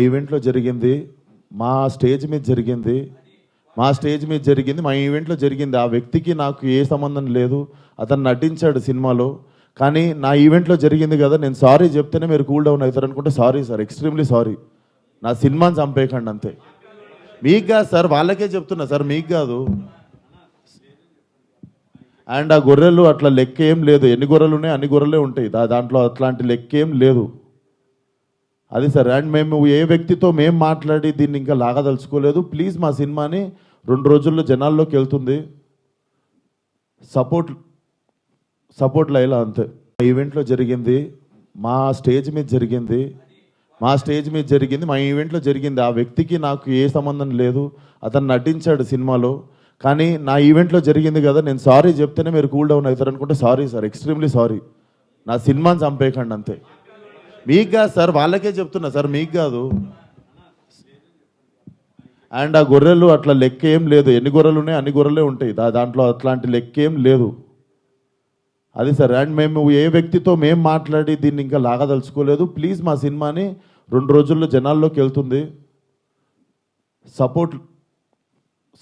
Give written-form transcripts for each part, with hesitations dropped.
ఈవెంట్లో జరిగింది మా స్టేజ్ మీద జరిగింది మా ఈవెంట్లో జరిగింది. ఆ వ్యక్తికి నాకు ఏ సంబంధం లేదు. అతను నటించాడు సినిమాలో. కానీ నా ఈవెంట్లో జరిగింది కదా, నేను సారీ చెప్తేనే మీరు కూల్ డౌన్ అవుతారు అనుకుంటే సారీ సార్, ఎక్స్ట్రీమ్లీ సారీ. నా సినిమాని చంపేయకండి అంతే. మీకు కాదు సార్, వాళ్ళకే చెప్తున్నా సార్, మీకు కాదు. అండ్ ఆ గొర్రెలు అట్లా లెక్క ఏం లేదు. ఎన్ని గొర్రెలు ఉన్నాయి అన్ని గొర్రెలే ఉంటాయి. దాంట్లో అట్లాంటి లెక్క ఏం లేదు. అది సార్. అండ్ మేము ఏ వ్యక్తితో మేము మాట్లాడి దీన్ని ఇంకా లాగదలుచుకోలేదు. ప్లీజ్ మా సినిమాని 2 రోజుల్లో జనాల్లోకి వెళ్తుంది. సపోర్ట్ లైలా అంతే. ఈవెంట్లో జరిగింది మా స్టేజ్ మీద జరిగింది మా ఈవెంట్లో జరిగింది. ఆ వ్యక్తికి నాకు ఏ సంబంధం లేదు. అతను నటించాడు సినిమాలో. కానీ నా ఈవెంట్లో జరిగింది కదా, నేను సారీ చెప్తేనే మీరు కూల్ డౌన్ అవుతారు అనుకుంటే సారీ సార్, ఎక్స్ట్రీమ్లీ సారీ. నా సినిమాని చంపేయకండి అంతే. మీకు కాదు సార్, వాళ్ళకే చెప్తున్నా సార్, మీకు కాదు. అండ్ ఆ గొర్రెలు అట్లా లెక్క ఏం లేదు. ఎన్ని గొర్రెలు ఉన్నాయి అన్ని గొర్రెలే ఉంటాయి. దాంట్లో అట్లాంటి లెక్క ఏం లేదు. అది సార్. అండ్ మేము ఏ వ్యక్తితో మేము మాట్లాడి దీన్ని ఇంకా లాగదలుచుకోలేదు. ప్లీజ్ మా సినిమాని 2 రోజుల్లో జనాల్లోకి వెళ్తుంది.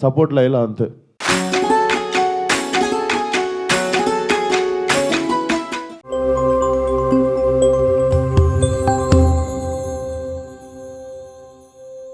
సపోర్ట్ లైలా అంతే.